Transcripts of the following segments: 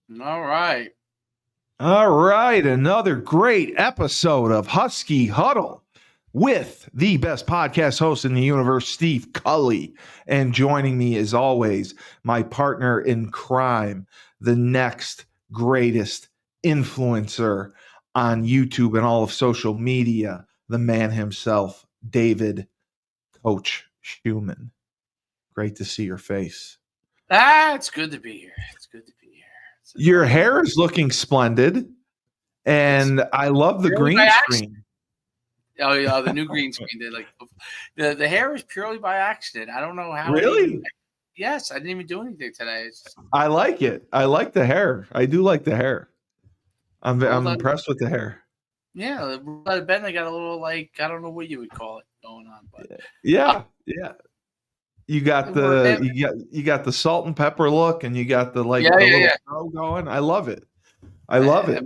All right. All right. Another great episode of Husky Huddle with the best podcast host in the universe, Steve Cully. And joining me, as always, my partner in crime, the next greatest influencer on YouTube and all of social media, the man himself, David Coach Schuman. Great to see your face. It's good to be here. It's good to be here. Your hair is looking splendid. And I love the green screen. Oh yeah, the new green screen. The hair is purely by accident. I don't know how. Really? Yes, I didn't even do anything today. I like it. I like the hair. I do like the hair. I'm impressed with the hair. Yeah, Ben, they got a little I don't know what you would call it going on, but yeah. You got the salt and pepper look, and you got the little throw going. I love it. I love it.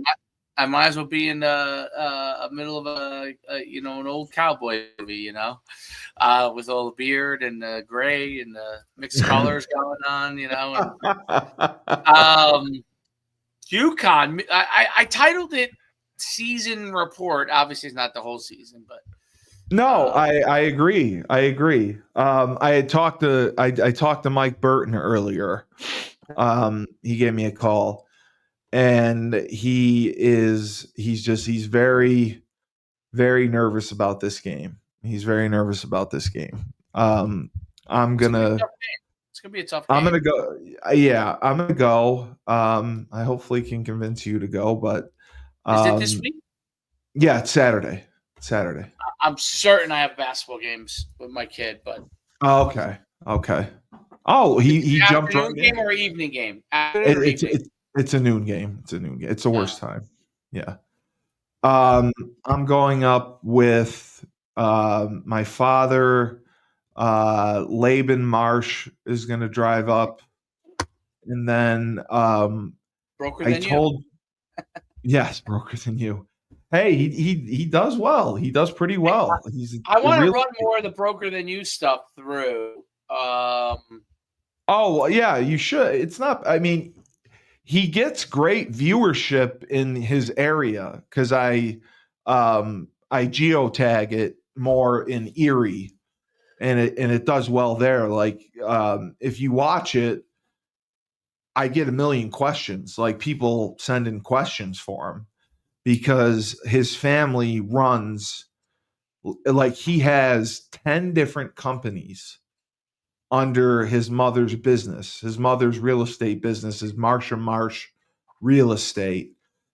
I might as well be in the middle of an old cowboy movie, with all the beard and the gray and the mixed colors going on, And, Yukon. I titled it Season Report. Obviously, it's not the whole season, but no, I agree. I had talked to Mike Burton earlier. He gave me a call. And he's very, very nervous about this game. He's very nervous about this game. It's gonna be a tough game. I'm gonna go. Yeah, I'm gonna go. I hopefully can convince you to go, but is it this week? Yeah, it's Saturday. I'm certain I have basketball games with my kid, but okay. Oh, he jumped right in. Game or evening game? It's a noon game. It's the worst time. Yeah. I'm going up with my father. Laban Marsh is going to drive up, and then broker than you. Yes, broker than you. Hey, he does well. He does pretty well. I want to run more of the broker than you stuff through. Oh yeah, you should. It's not. I mean, he gets great viewership in his area because I geotag it more in Erie, and it does well there. Like if you watch it, I get a million questions. Like people send in questions for him because his family runs, like he has 10 different companies under his mother's business. His mother's real estate business is Marsh & Marsh Real Estate.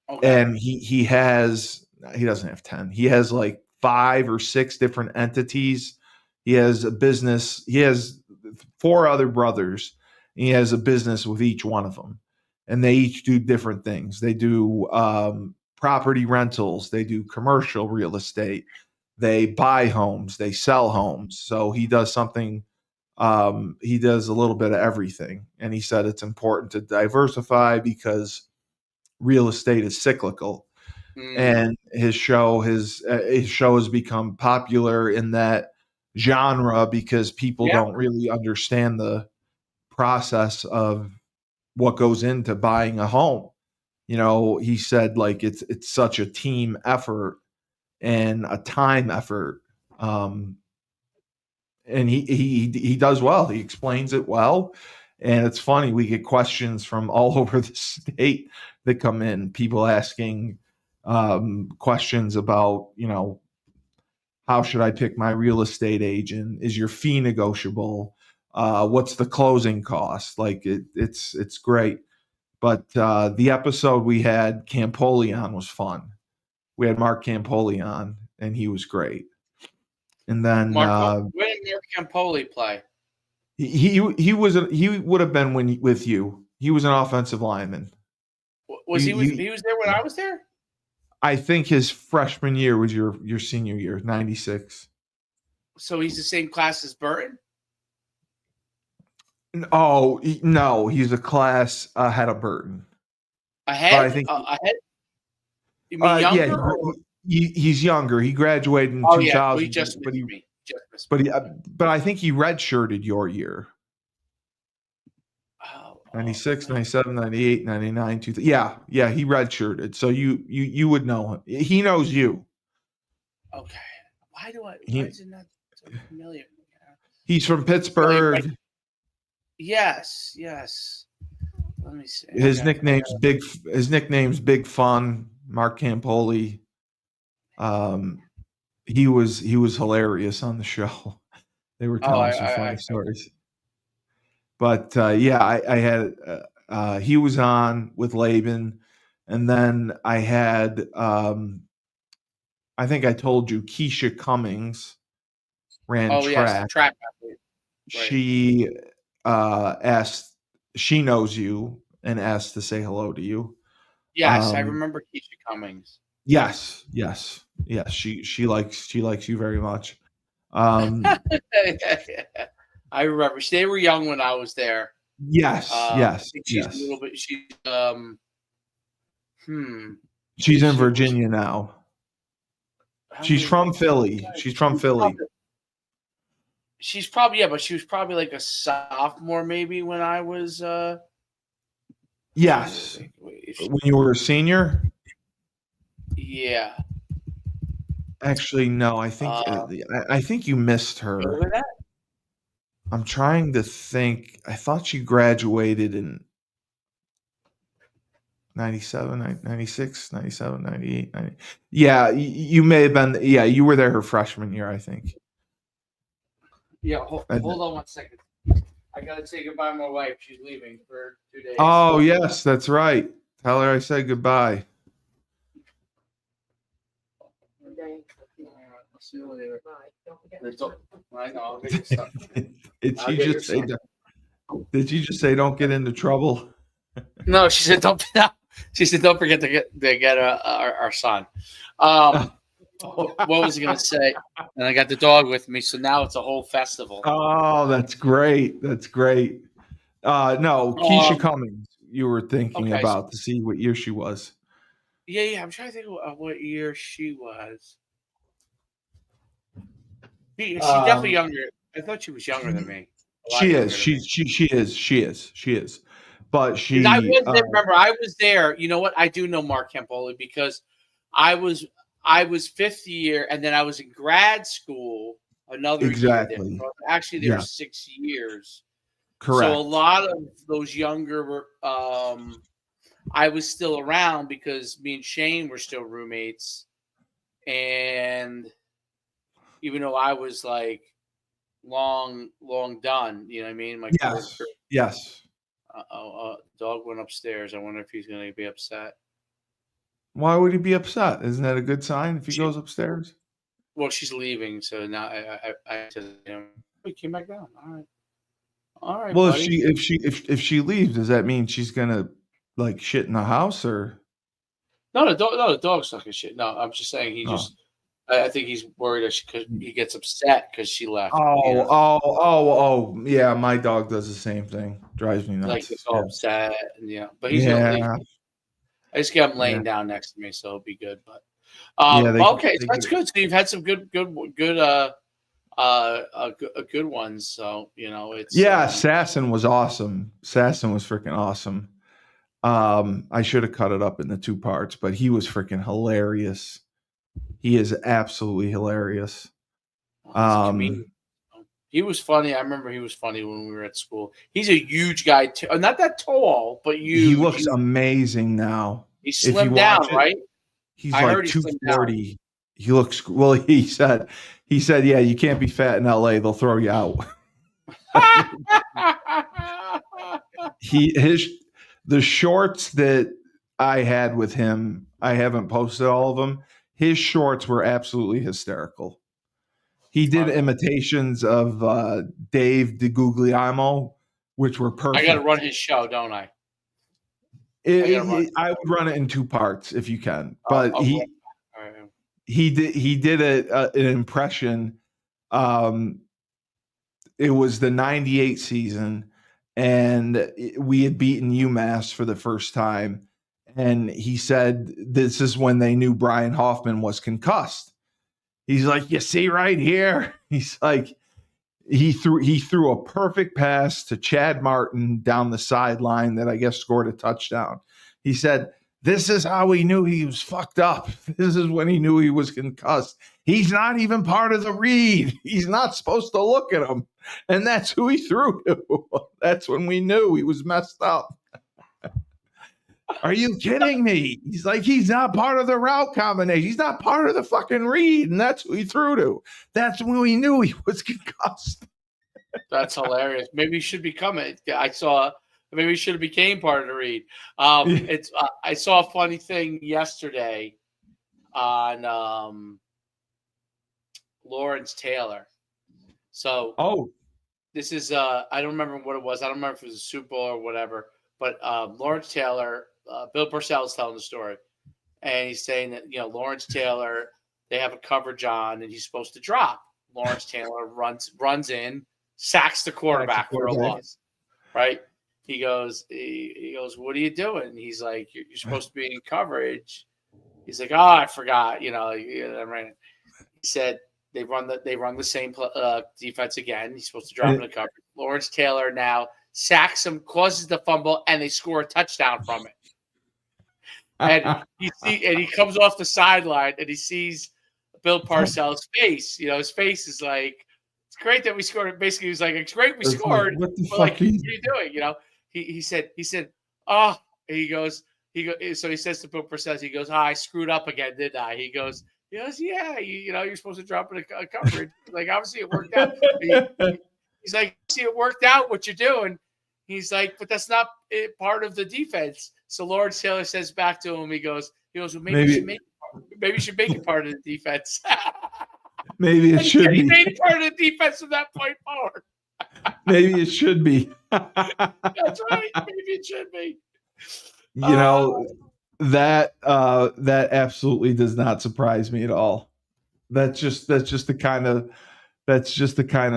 Okay. And he doesn't have 10. He has like 5 or 6 different entities. He has a business. He has 4 other brothers. He has a business with each one of them. And they each do different things. They do property rentals. They do commercial real estate. They buy homes. They sell homes. So he does something. He does a little bit of everything. And he said it's important to diversify because real estate is cyclical. And his show has become popular in that genre because people don't really understand the process of what goes into buying a home. He said like it's such a team effort and a time effort. And he does well. He explains it well. And it's funny, we get questions from all over the state that come in, people asking questions about, how should I pick my real estate agent? Is your fee negotiable? What's the closing cost? Like it's great. But the episode we had, Campolion, was fun. We had Mark Campolion, and he was great. And then where did Mark Campoli play? He would have been with you. He was an offensive lineman. He was there when I was there? I think his freshman year was your senior year, 96. So he's the same class as Burton? Oh, no, he's a class ahead of Burton. Ahead? I think ahead? You mean younger? He's younger. He graduated in 2000. Yeah, he just missed me. But I think he redshirted your year. Oh, 96, 97, 98, 99, 2000. Yeah, he redshirted. So you would know him. He knows you. Okay. Why He is it not so familiar? he's from Right, Pittsburgh. right. Yes. Let me see. His nickname's Big Fun. Mark Campoli. He was hilarious on the show. They were Oh, telling some funny stories. But I had he was on with Laban, and then I had I think I told you Keisha Cummings ran yes, track. track athlete. Right. She asked, she knows you and asked to say hello to you. Yes, I remember Keisha Cummings. Yes. She likes you very much. I remember. They were young when I was there. Yes. I think she's a little bit. She's in Virginia now. She's from Philly. She's probably, but she was probably like a sophomore maybe when I was. Yes. When you were a senior? Yeah. Actually, no. I think you missed her. I'm trying to think. I thought she graduated in 97, 96, 97, 98, 90. Yeah, you may have been. Yeah, you were there her freshman year, I think. Yeah, hold on 1 second. I gotta say goodbye to my wife. She's leaving for 2 days. Oh, yes, that's right. Tell her I said goodbye. See you later. I know. I'll get Did stuff. you just say don't get into trouble? No, she said don't. She said don't forget to get our son. What was I gonna say? And I got the dog with me, so now it's a whole festival. Oh, that's great. That's great. No, Keisha Cummings. You were thinking about to see what year she was. Yeah. I'm trying to think of what year she was. She's definitely younger. I thought she was younger than me. She is. She is. But she. I was there, remember, I was there. You know what? I do know Mark Campoli because I was fifth year, and then I was in grad school another year. There. So actually, there were 6 years. Correct. So a lot of those younger, I was still around because me and Shane were still roommates, and even though I was like long done, you know what I mean? My yes. Dog went upstairs. I wonder if he's going to be upset. Why would he be upset? Isn't that a good sign if he goes upstairs? Well, she's leaving, so now I said, we came back down. All right. Well, buddy. if she leaves, does that mean she's gonna like shit in the house or? No, the dog's not gonna shit. No, I'm just saying he just. I think he's worried because he gets upset because she left. Oh, yeah. My dog does the same thing. Drives me nuts. Like he's all upset, and but he's gonna leave. I just got him laying down next to me, so it'll be good. But okay, so that's good. So you've had some good ones. So it's Sasson was awesome. Sasson was freaking awesome. I should have cut it up into 2 parts, but he was freaking hilarious. He is absolutely hilarious. He was funny. I remember he was funny when we were at school. He's a huge guy too. Not that tall, but huge. He looks amazing now. He slimmed down, right? He's like 240. He looks well. He said, yeah, you can't be fat in LA. They'll throw you out. The shorts that I had with him, I haven't posted all of them. His shorts were absolutely hysterical. He did imitations of Dave DiGuglielmo, which were perfect. I got to run his show, don't I? I would run it in 2 parts if you can, but he did an impression. It was the 98 season, and we had beaten UMass for the first time. And he said, this is when they knew Brian Hoffman was concussed. He's like, you see right here? He's like, he threw a perfect pass to Chad Martin down the sideline that I guess scored a touchdown. He said, "This is how he knew he was fucked up. This is when he knew he was concussed. He's not even part of the read. He's not supposed to look at him." And that's who he threw to. That's when we knew he was messed up. Are you kidding me? He's like, he's not part of the route combination. He's not part of the fucking read. And that's who he threw to. That's when we knew he was concussed. That's hilarious. Maybe he should become it. Maybe he should have became part of the read. I saw a funny thing yesterday on Lawrence Taylor. So this is I don't remember what it was. I don't remember if it was a Super Bowl or whatever. But Lawrence Taylor, Bill Parcells is telling the story, and he's saying that Lawrence Taylor, they have a coverage on, and he's supposed to drop. Lawrence Taylor runs in, sacks the quarterback for a loss. Right? He goes, "What are you doing?" He's like, "You're supposed to be in coverage." He's like, "Oh, I forgot." He said they run the same defense again. He's supposed to drop in the coverage. Lawrence Taylor now sacks him, causes the fumble, and they score a touchdown from it. And he comes off the sideline and he sees Bill Parcells' face. His face is like, "It's great that we scored." Basically, he's like, "It's great we scored." Like, what the fuck? Like, what are you doing? He said, "Oh," he goes. So he says to Bill Parcells, he goes, "I screwed up again, didn't I?" He goes, "Yeah, you're supposed to drop in a coverage. Like, obviously it worked out." He's like, "See, it worked out what you're doing." He's like, "But that's not part of the defense." So Lawrence Taylor says back to him, he goes, "Well, maybe you should make it part of the defense." Maybe it should be. He made it part of the defense from that point forward. Maybe it should be. That's right. Maybe it should be. That absolutely does not surprise me at all. That's just the kind of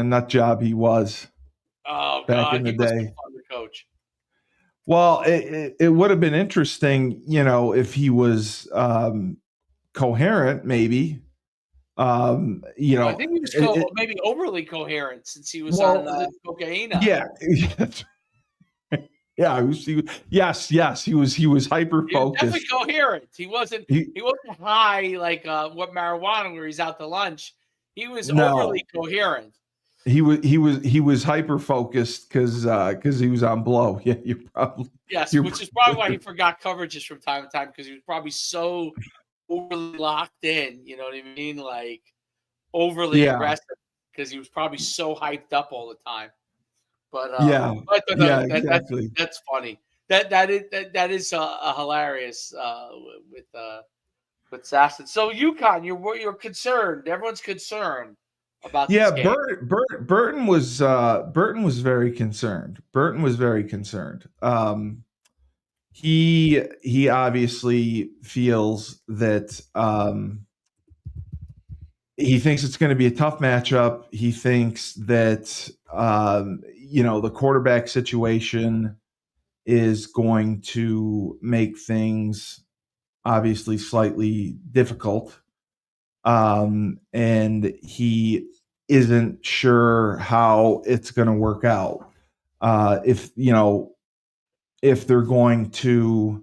nut job he was. Oh back God, in the he must day. be fun to coach. Well, it would have been interesting, if he was coherent, maybe. I think he was maybe overly coherent since he was on cocaine. Yeah. Yeah, he was hyper focused. He was definitely coherent. He wasn't high like what marijuana where he's out to lunch. He was overly coherent. He was hyper focused because he was on blow. Yeah, which is probably why he forgot coverages from time to time because he was probably so overly locked in. You know what I mean? Like overly aggressive because he was probably so hyped up all the time. But exactly. That's funny. That is hilarious with Sasson. So UConn, you're concerned. Everyone's concerned about this game. Burton was very concerned. He obviously feels that he thinks it's going to be a tough matchup. He thinks that the quarterback situation is going to make things obviously slightly difficult. And he isn't sure how it's going to work out. If they're going to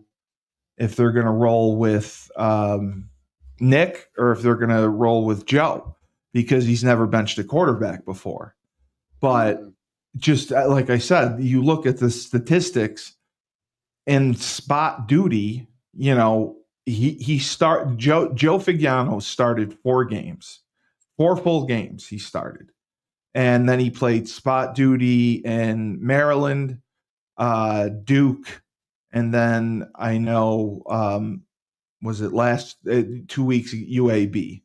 roll with Nick or if they're going to roll with Joe because he's never benched a quarterback before. But just like I said, you look at the statistics in spot duty, Joe Figiano started 4 full games he started. And then he played spot duty in Maryland, Duke, and then I know was it last 2 weeks UAB.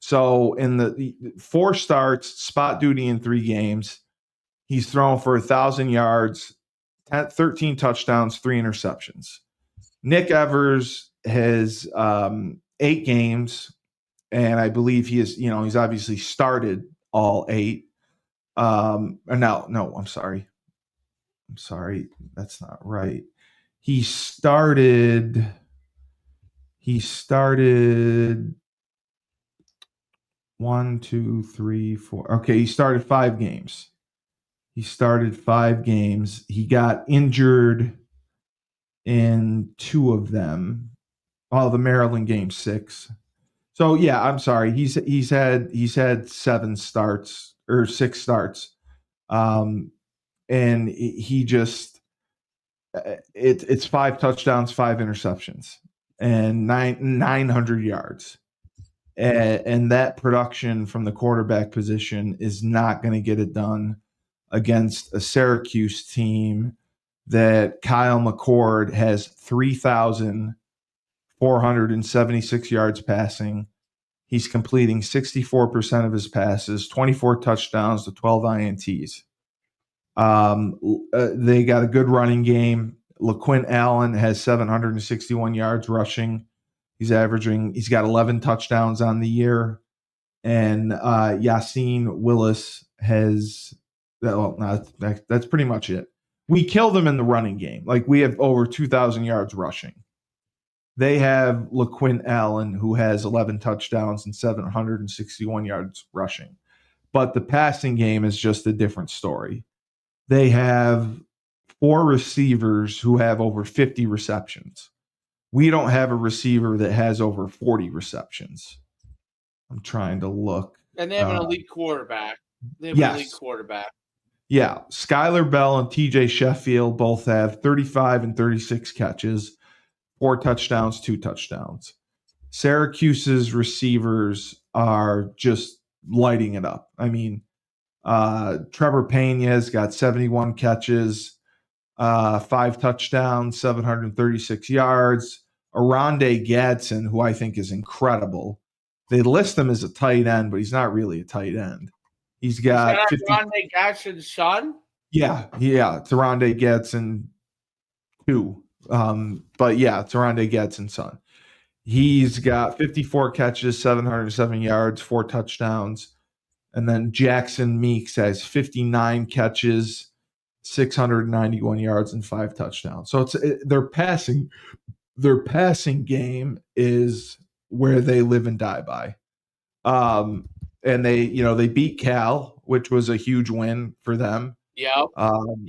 So in the 4 starts, spot duty in 3 games, he's thrown for 1,000 yards, 13 touchdowns, 3 interceptions. Nick Evers has 8 games, and I believe he is, he's obviously started all 8. No, I'm sorry. That's not right. He started 1, 2, 3, 4. Okay, he started 5 games. He got injured in 2 of them. Oh, the Maryland game, 6. So yeah, I'm sorry. He's had 7 starts or 6 starts. And he just it's 5 touchdowns, 5 interceptions, and 900 yards. And that production from the quarterback position is not going to get it done against a Syracuse team that Kyle McCord has 3,476 yards passing. He's completing 64% of his passes, 24 touchdowns to 12 INTs. They got a good running game. LaQuint Allen has 761 yards rushing. He's got 11 touchdowns on the year. And Yassine Willis has, that's pretty much it. We killed them in the running game. Like, we have over 2,000 yards rushing. They have LaQuint Allen, who has 11 touchdowns and 761 yards rushing. But the passing game is just a different story. They have 4 receivers who have over 50 receptions. We don't have a receiver that has over 40 receptions. I'm trying to look. And they have an elite quarterback. Yes. Yeah. Skylar Bell and TJ Sheffield both have 35 and 36 catches, 4 touchdowns, 2 touchdowns. Syracuse's receivers are just lighting it up. I mean, Trevor Pena's got 71 catches, 5 touchdowns, 736 yards. Arande Gadsden, who I think is incredible. They list him as a tight end, but he's not really a tight end. He's got 50. Arande Gadsden's son? Yeah. It's Arande Gadsden too. But yeah, it's Arande Gadsden's son. He's got 54 catches, 707 yards, 4 touchdowns. And then Jackson Meeks has 59 catches, 691 yards, and 5 touchdowns. So their passing game is where they live and die by. And they beat Cal, which was a huge win for them. Yep.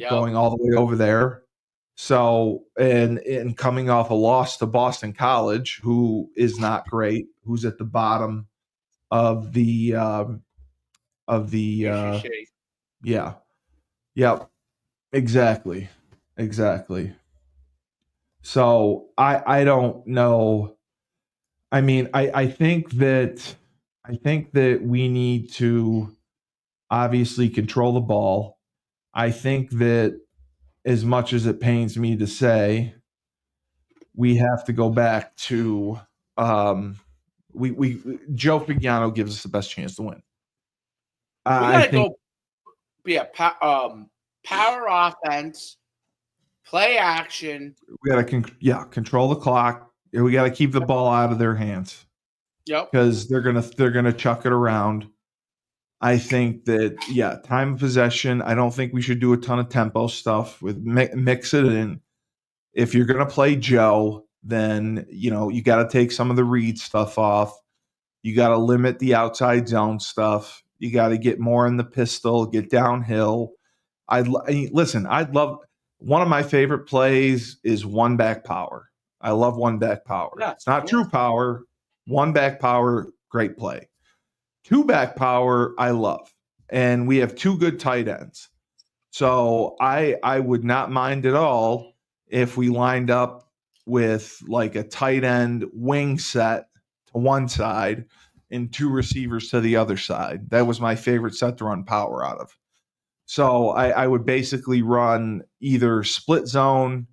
Going all the way over there. So, and coming off a loss to Boston College, who is not great, who's at the bottom of the yeah. Yep. Exactly. So I don't know. I mean, I think that we need to obviously control the ball. I think that, as much as it pains me to say, we have to go back to we Joe Pagano gives us the best chance to win. I think power offense, play action. We got to control the clock. We got to keep the ball out of their hands. Yep. Because they're gonna chuck it around. I think that time of possession. I don't think we should do a ton of tempo stuff. Mix it in. If you're gonna play Joe, then you got to take some of the read stuff off. You got to limit the outside zone stuff. You got to get more in the pistol, get downhill. I'd love one of my favorite plays is one back power. I love one back power. Yeah, it's not true power. One back power, great play. 2 back power, I love. And we have 2 good tight ends. So I would not mind at all if we lined up with like a tight end wing set to one side and 2 receivers to the other side. That was my favorite set to run power out of. So I would basically run either split zone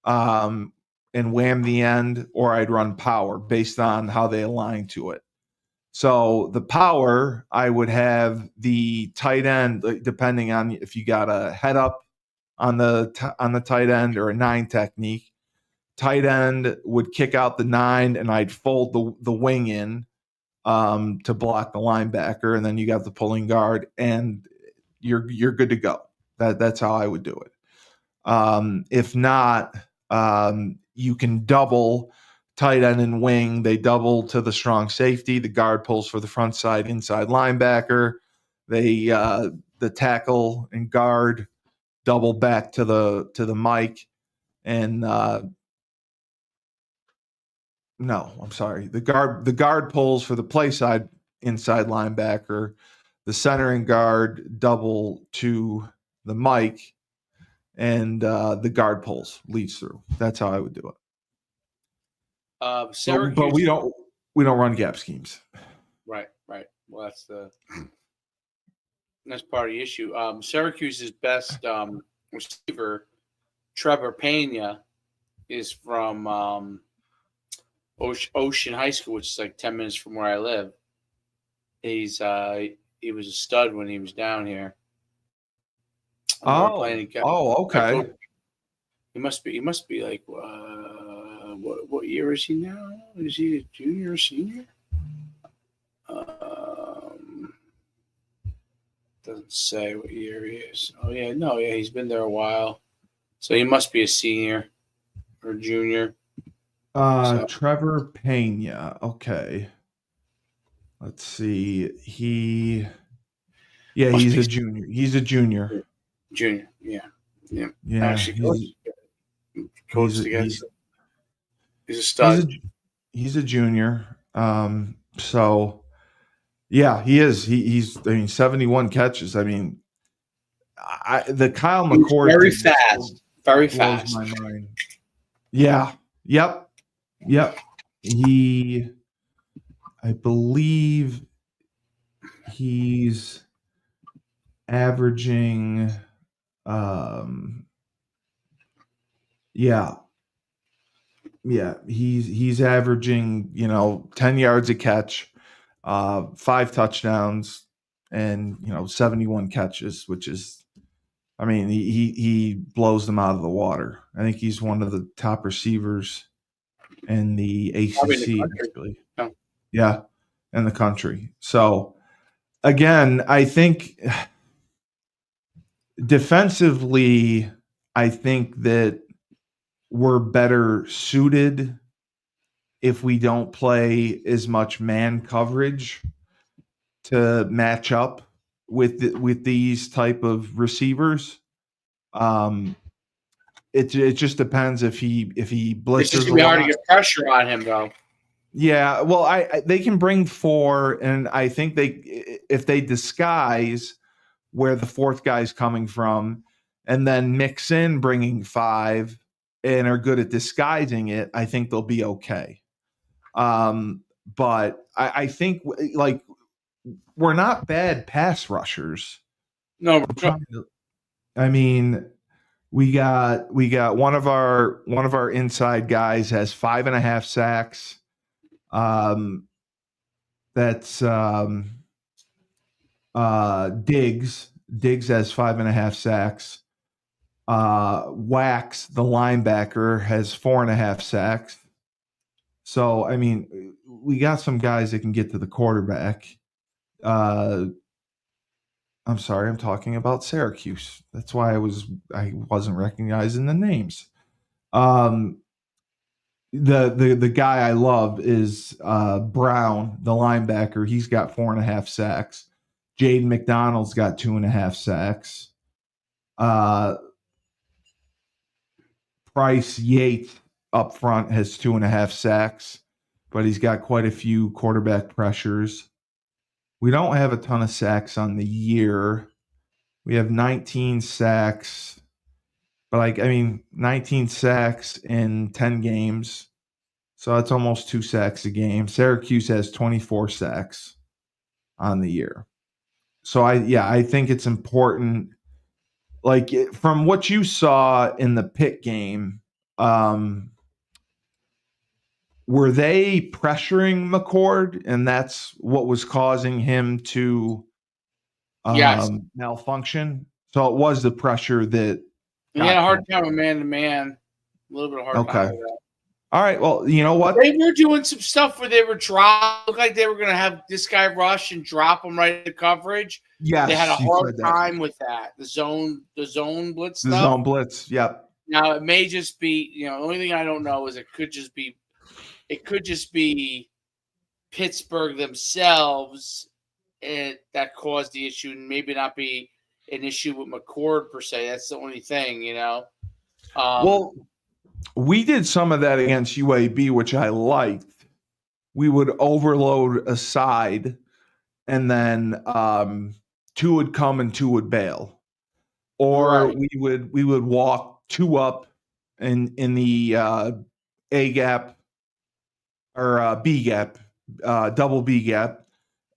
and wham the end, or I'd run power based on how they align to it. So the power, I would have the tight end, depending on if you got a head up on the tight end or a 9 technique. Tight end would kick out the 9, and I'd fold the wing in to block the linebacker, and then you got the pulling guard, and you're good to go. That's how I would do it. If not, you can double tight end and wing. They double to the strong safety. The guard pulls for the front side inside linebacker. They the tackle and guard double back to the mic. And no, I'm sorry. The guard pulls for the play side inside linebacker. The center and guard double to the mic, and the guard pulls, leads through. That's how I would do it. Syracuse, but we don't run gap schemes. Right. Well, that's part of the issue. Syracuse's best receiver, Trevor Pena, is from Ocean High School, which is like 10 minutes from where I live. He was a stud when he was down here. Okay. He must be like what year is he now? Is he a junior or senior? Doesn't say what year he is. Oh yeah, no, yeah, he's been there a while, so he must be a senior or junior. Trevor Pena. Okay. Let's see. He's a junior. He's a junior. Junior, yeah. Actually, coached against. He's a stud. He's a junior. So yeah, he is. He's 71 catches. I mean, the Kyle McCord very fast. Blows my mind. Yeah. Yep. I believe he's averaging he's averaging 10 yards a catch, 5 touchdowns, and 71 catches, which is, I mean, he blows them out of the water. I think he's one of the top receivers in the ACC, actually. Yeah, in the country. So again, I think defensively, I think that we're better suited if we don't play as much man coverage to match up with these type of receivers. It just depends if he blitzes. It's just gonna be hard to get pressure on him, though. Yeah, well, they can bring 4, and I think if they disguise where the 4th guy's coming from, and then mix in bringing 5 and are good at disguising it, I think they'll be okay. But I think like we're not bad pass rushers. No, I mean, we got one of our inside guys has 5.5 sacks. That's Diggs. Diggs has 5.5 sacks. Wax, the linebacker, has 4.5 sacks. So, I mean, we got some guys that can get to the quarterback. I'm sorry, I'm talking about Syracuse. That's why I wasn't recognizing the names. The guy I love is Brown, the linebacker. He's got 4.5 sacks. Jaden McDonald's got 2.5 sacks. Bryce Yates up front has 2.5 sacks, but he's got quite a few quarterback pressures. We don't have a ton of sacks on the year. We have 19 sacks, but 19 sacks in 10 games. So that's almost 2 sacks a game. Syracuse has 24 sacks on the year. So I think it's important. Like from what you saw in the Pitt game, were they pressuring McCord, and that's what was causing him to malfunction? So it was the pressure that he had a hard time with man-to-man. A little bit of hard time with that. All right. Well, you know what? They were doing some stuff where they were looked like they were going to have this guy rush and drop him right into coverage. Yes, they had a hard time with that. The zone blitz stuff. The zone blitz. Yep. Now it may just be, the only thing I don't know is it could just be it could just be Pittsburgh themselves that caused the issue, and maybe not be an issue with McCord per se. That's the only thing, you know. Well, we did some of that against UAB, which I liked. We would overload a side, and then two would come and two would bail, or right, we would walk two up in the A gap or B gap, double B gap,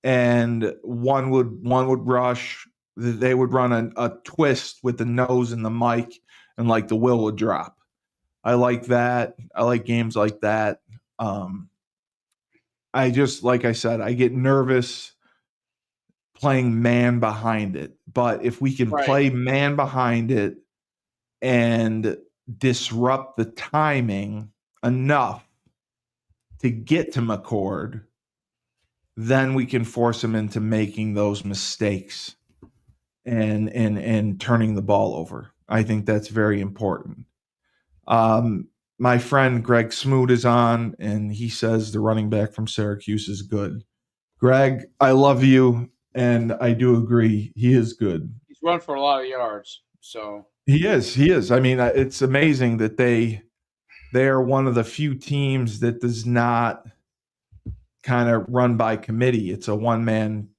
and one would rush. They would run a twist with the nose and the mic, and like the will would drop. I like that. I like games like that. I just, like I said, I get nervous playing man behind it. But if we can right, play man behind it and disrupt the timing enough to get to McCord, then we can force him into making those mistakes and turning the ball over. I think that's very important. My friend Greg Smoot is on, and he says the running back from Syracuse is good. Greg, I love you, and I do agree. He is good. he's run for a lot of yards, so He is. He is. I mean, it's amazing that they are one of the few teams that does not kind of run by committee. It's a one man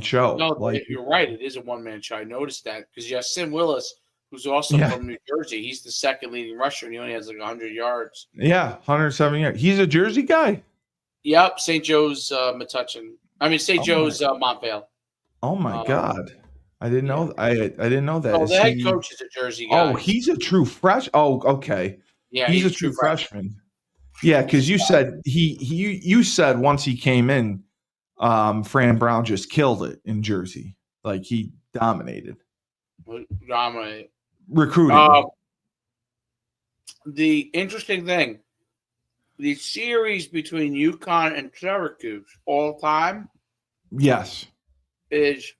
show. no, Like, you're right. It is a one man show. I noticed that because you have Sim Willis, who's also yeah, from New Jersey. He's the second leading rusher, and he only has like 100 yards. yeah, 107 yards. He's a Jersey guy. Yep, St. Joe's Metuchen. I mean St. Oh my, Joe's Montvale. oh my Um, God. I didn't yeah. know. I didn't know that. Oh, the Is head he? coach is a Jersey Oh, guy. he's a true fresh. Oh, okay. Yeah, He's he's a a true true freshman. freshman. Yeah, He's a because you stud. said you said once he came in, Fran Brown just killed it in Jersey. Like he dominated Dominate. recruiting. The interesting thing, the series between Yukon and Syracuse all time Yes. is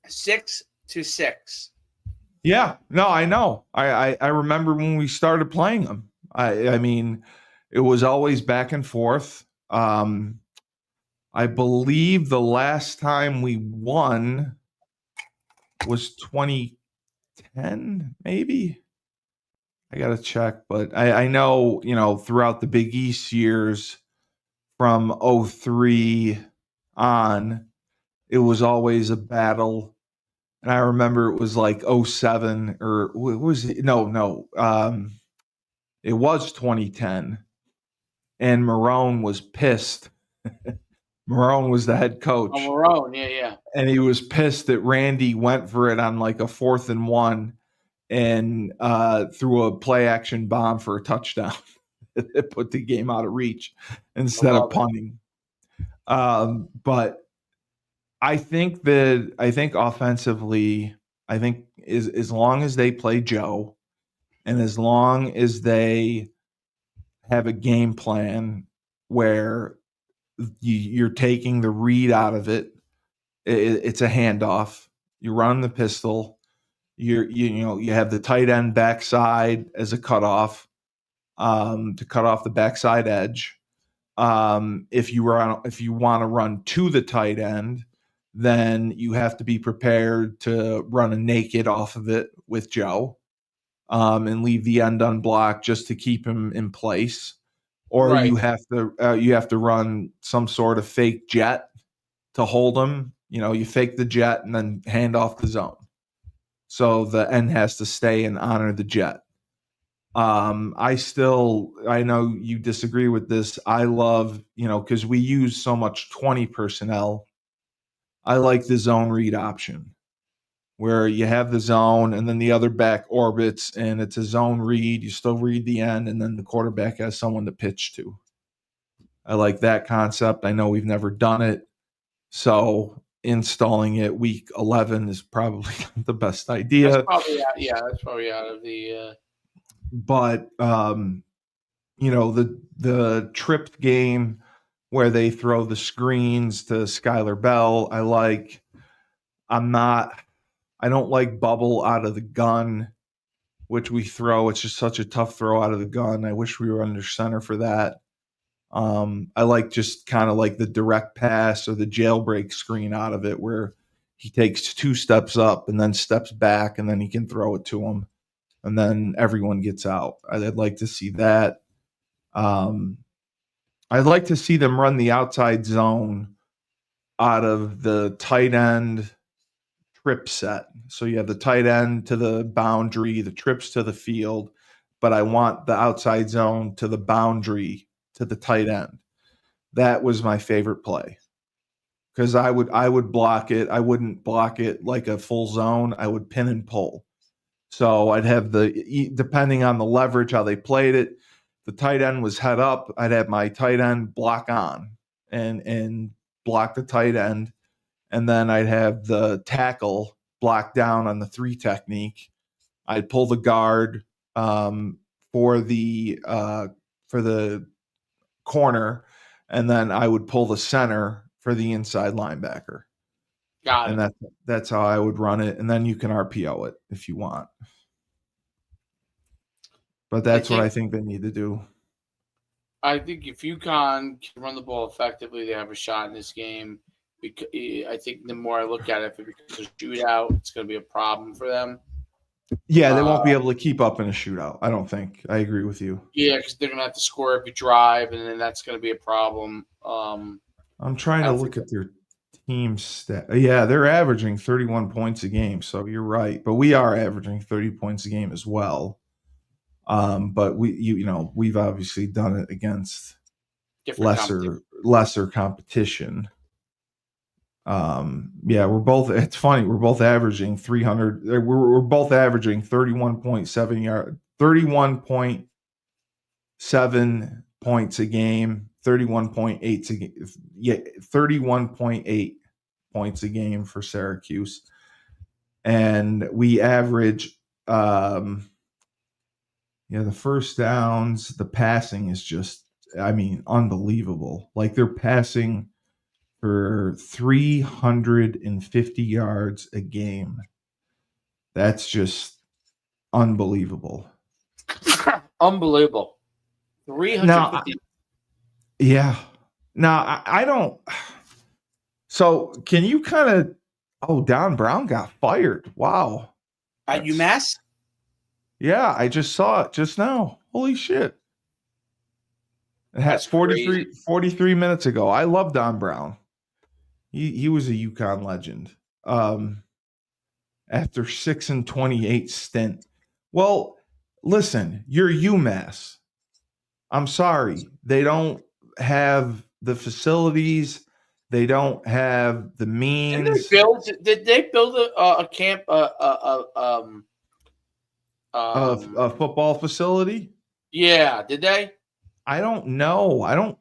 6-6. Yeah. No, I know. I remember when we started playing them. I mean, it was always back and forth. I believe the last time we won was 2010, maybe. I got to check, but I know, throughout the Big East years from '03 on, it was always a battle. And I remember it was like '07 or what was it? No. It was 2010, and Marone was pissed. Marone was the head On coach, Marone, yeah. and he was pissed that Randy went for it on like a 4th and 1 and threw a play action bomb for a touchdown. It put the game out of reach I instead of love it. punting. But I think offensively, I think as long as they play Joe and as long as they have a game plan where you're taking the read out of it, it's a handoff. You run the pistol. You have the tight end backside as a cutoff to cut off the backside edge. If you want to run to the tight end, then you have to be prepared to run a naked off of it with Joe and leave the end unblocked just to keep him in place. Or Right. you have to run some sort of fake jet to hold him. You fake the jet and then hand off the zone. So the end has to stay and honor the jet. I know you disagree with this. I love, because we use so much 20 personnel. I like the zone read option where you have the zone and then the other back orbits and it's a zone read. You still read the end and then the quarterback has someone to pitch to. I like that concept. I know we've never done it. So installing it week 11 is probably not the best That's idea. probably out. Yeah, that's probably out of the. But the tripped game where they throw the screens to Skylar Bell. I don't like bubble out of the gun. which we throw. It's just such a tough throw out of the gun. I wish we were under center for that. I like just kind of like the direct pass or the jailbreak screen out of it where he takes 2 steps up and then steps back and then he can throw it to him and then everyone gets out. I'd like to see that. I'd like to see them run the outside zone out of the tight end trip set. So you have the tight end to the boundary, the trips to the field, but I want the outside zone to the boundary to the tight end. That was my favorite play because I would block it. I wouldn't block it like a full zone. I would pin and pull. So I'd have depending on the leverage, how they played it, the tight end was head up. I'd have my tight end block on and block the tight end. And then I'd have the tackle block down on the 3 technique. I'd pull the guard for the corner, and then I would pull the center for the inside linebacker. Got it. And that's how I would run it. And then you can RPO it if you want. But that's what I think they need to do. I think if UConn can run the ball effectively, they have a shot in this game. I think the more I look at it, if it becomes a shootout, it's going to be a problem for them. Yeah, they won't be able to keep up in a shootout, I don't think. I agree with you. Yeah, because they're going to have to score every drive, and then that's going to be a problem. I'm trying to look at their team stat. Yeah, they're averaging 31 points a game, so you're right. But we are averaging 30 points a game as well. But we've obviously done it against lesser competition. Yeah, it's funny. We're both averaging 300. We're both averaging 31.7 points a game, 31.8 a game. Yeah, 31.8 points a game for Syracuse. And we average, the first downs, the passing is just, unbelievable. Like they're passing for 350 yards a game. That's just unbelievable. Unbelievable. 350. Yeah. Now, I don't. So, can you kind of. Oh, Don Brown got fired. Wow. At UMass? Yeah, I just saw it just now. Holy shit. It had 43 minutes ago. I love Don Brown. He was a Yukon legend. After 6-28 stint. Well, listen, you're UMass. I'm sorry. They don't have the facilities. They don't have the means. Did they build a camp? A football facility? Yeah. Did they? I don't know. I don't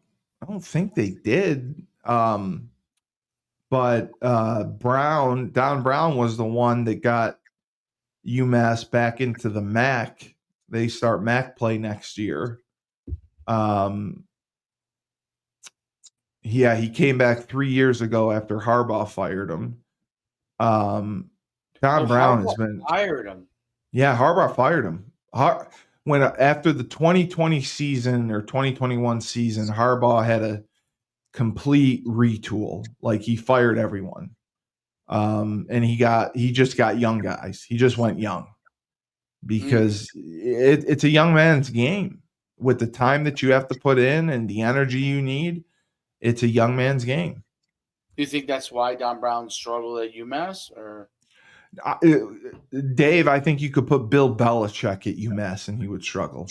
think they did. But Don Brown was the one that got UMass back into the MAC. They start MAC play next year. He came back 3 years ago after Harbaugh fired him. Don Brown has been fired him. Yeah, Harbaugh fired him. When after the 2020 season or 2021 season, Harbaugh had a complete retool. Like he fired everyone. And he just got young guys. He just went young because it's a young man's game. With the time that you have to put in and the energy you need, it's a young man's game. Do you think that's why Don Brown struggled at UMass? Or Dave, I think you could put Bill Belichick at UMass and he would struggle.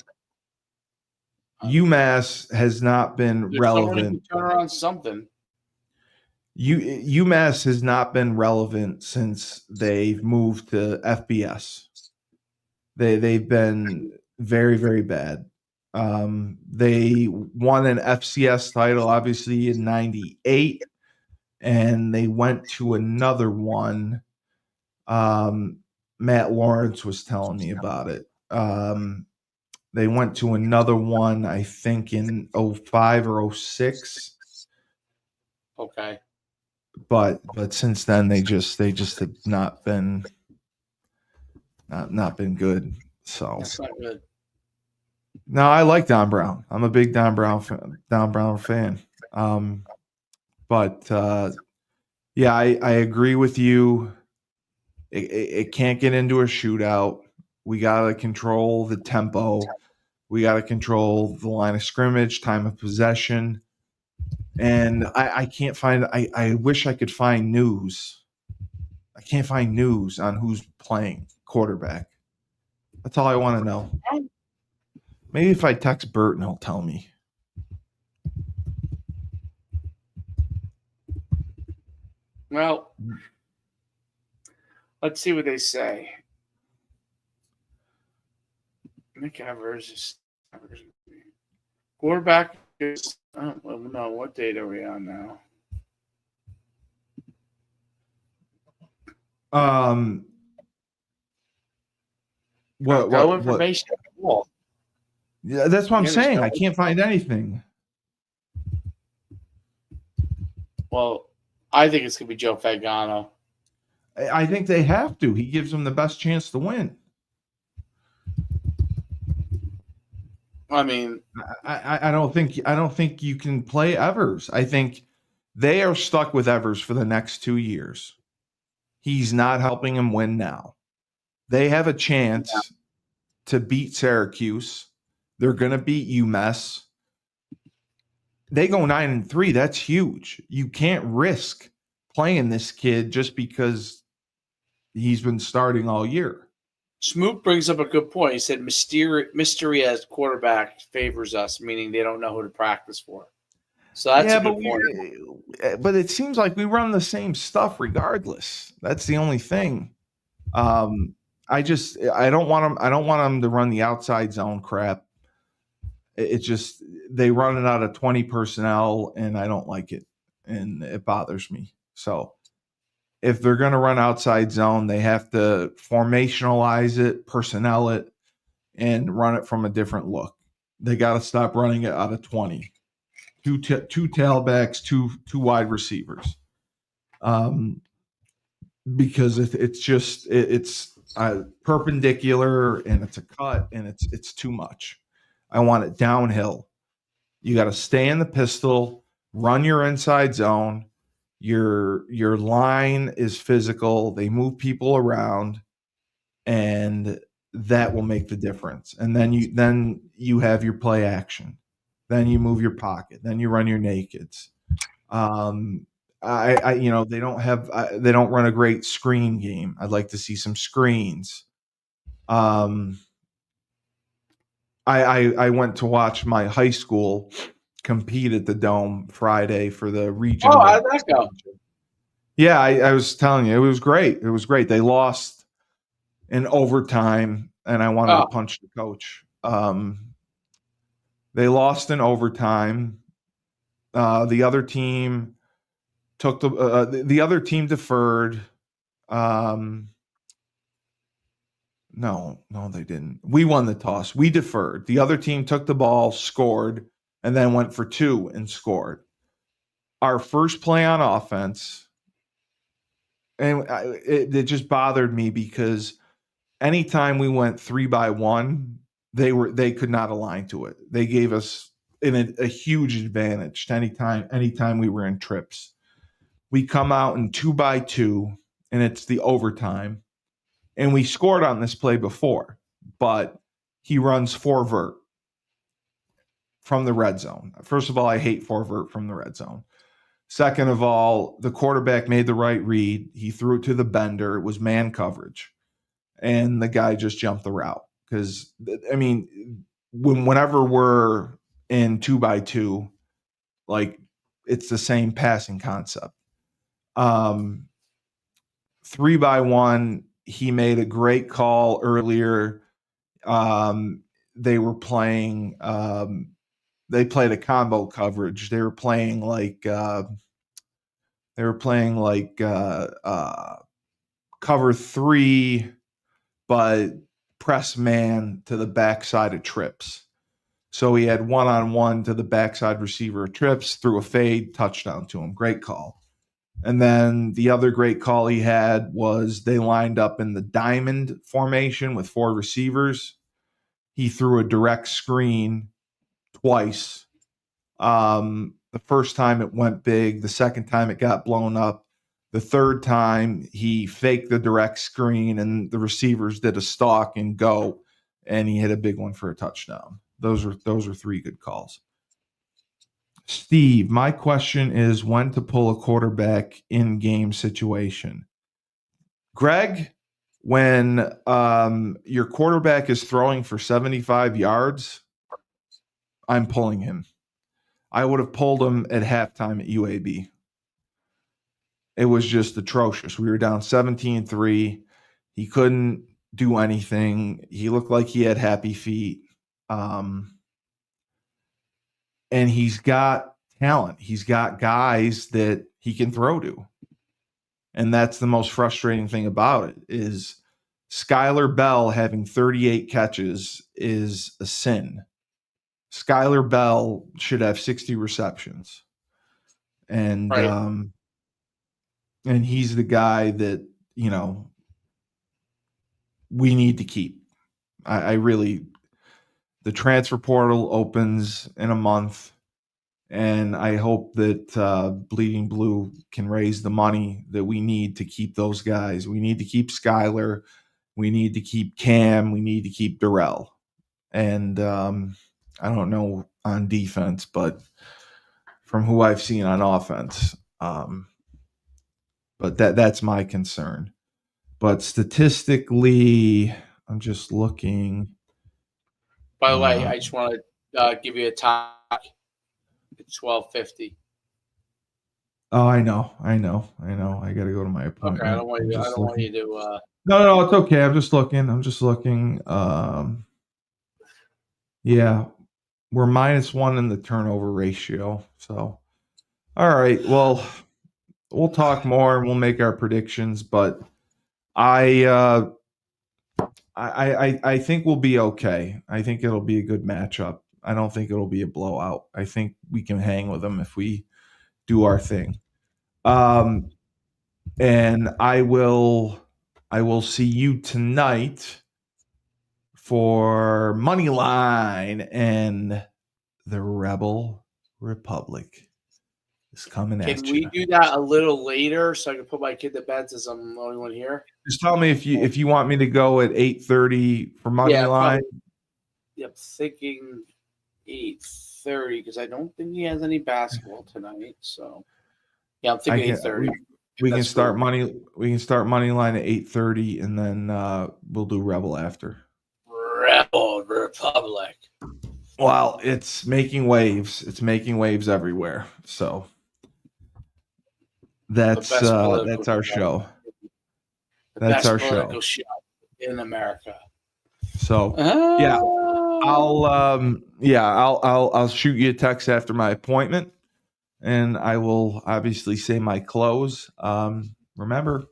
UMass has not been relevant. Turn around something. UMass has not been relevant since they've moved to FBS. They've been very, very bad. They won an FCS title, obviously, in 98, and they went to another one. Matt Lawrence was telling me about it. They went to another one, I think, in 05 or 06. Okay. But since then they just have not been good. So That's not good. no, I like Don Brown. I'm a big Don Brown fan. But yeah, I agree with you. It can't get into a shootout. We got to control the tempo. We got to control the line of scrimmage, time of possession. And I can't find, I wish I could find news. I can't find news on who's playing quarterback. That's all I want to know. Maybe if I text Burton, he'll tell me. Well, let's see what they say. Nick Evers is quarterback is. Oh, well, no, what date are we on now? What No information at all. Yeah, that's what I'm Yeah, there's saying. no- I can't find anything. Well, I think it's gonna be Joe Fagano. I think they have to. He gives them the best chance to win. I mean, I don't think you can play Evers. I think they are stuck with Evers for the next 2 years. He's not helping them win now. They have a chance to beat Syracuse. They're going to beat UMass. They go 9-3. That's huge. You can't risk playing this kid just because he's been starting all year. Smoot brings up a good point. He said mystery as quarterback favors us, meaning they don't know who to practice for. So that's a good point. But it seems like we run the same stuff regardless. That's the only thing. I don't want them. I don't want them to run the outside zone crap. It just they run it out of 20 personnel, and I don't like it, and it bothers me. So if they're going to run outside zone, they have to formationalize it, personnel it, and run it from a different look. They got to stop running it out of 20. Two tailbacks, two wide receivers. Because it's perpendicular and it's a cut and it's too much. I want it downhill. You got to stay in the pistol, run your inside zone. Your line is physical. They move people around, and that will make the difference. And then you have your play action. Then you move your pocket. Then you run your nakeds. They don't run a great screen game. I'd like to see some screens. I went to watch my high school compete at the Dome Friday for the regional. Oh, how did that go? Yeah, I was telling you, it was great. It was great. They lost in overtime, and I wanted to punch the coach. They lost in overtime. The other team took the other team deferred. No, they didn't. We won the toss. We deferred. The other team took the ball, scored, and then went for two and scored. Our first play on offense, and it just bothered me because anytime we went 3-by-1, they could not align to it. They gave us a huge advantage to anytime we were in trips. We come out in 2-by-2, and it's the overtime. And we scored on this play before, but he runs 4 vert from the red zone. First of all, I hate 4 vert from the red zone. Second of all, the quarterback made the right read. He threw it to the bender. It was man coverage. And the guy just jumped the route. Because, I mean, whenever we're in 2-by-2, like, it's the same passing concept. 3-by-1, he made a great call earlier. They were playing they played a combo coverage. They were playing like cover 3, but press man to the backside of trips. So he had one-on-one to the backside receiver of trips, threw a fade, touchdown to him. Great call. And then the other great call he had was they lined up in the diamond formation with 4 receivers. he threw a direct screen twice. The first time it went big. The second time it got blown up. The third time he faked the direct screen and the receivers did a stalk and go, and he hit a big one for a touchdown. Those are three good calls. Steve, my question is when to pull a quarterback in game situation. Greg, when your quarterback is throwing for 75 yards, I'm pulling him. I would have pulled him at halftime at UAB. It was just atrocious. We were down 17-3. He couldn't do anything. He looked like he had happy feet. And he's got talent. He's got guys that he can throw to. And that's the most frustrating thing about it is Skylar Bell having 38 catches is a sin. Skylar Bell should have 60 receptions. And Right. and he's the guy that, you know, we need to keep. I really, the transfer portal opens in a month, and I hope that Bleeding Blue can raise the money that we need to keep those guys. We need to keep Skylar. We need to keep Cam. We need to keep Darrell. And I don't know on defense, but from who I've seen on offense, but that's my concern. But statistically, I'm just looking. By the way, I just want to give you a talk. It's 12:50. Oh, I know. I got to go to my appointment. Okay, I don't want you to. No, it's okay. I'm just looking. Yeah, we're -1 in the turnover ratio. So, all right. Well, we'll talk more and we'll make our predictions. But I think we'll be okay. I think it'll be a good matchup. I don't think it'll be a blowout. I think we can hang with them if we do our thing. And I will see you tonight for Moneyline, and the Rebel Republic is coming at you. Can we do that a little later so I can put my kid to bed since I'm the only one here? Just tell me if you want me to go at 8:30 for Moneyline. I'm thinking 8:30 because I don't think he has any basketball tonight. So yeah, I'm thinking 8:30. We can start Moneyline at 8:30, and then we'll do Rebel after. Rebel Republic. Well, it's making waves. It's making waves everywhere. So that's our show. That's our show in America. So yeah, I'll shoot you a text after my appointment, and I will obviously say my close. Remember,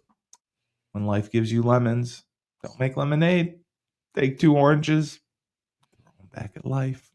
when life gives you lemons, don't make lemonade. Take 2 oranges, throw them back at life.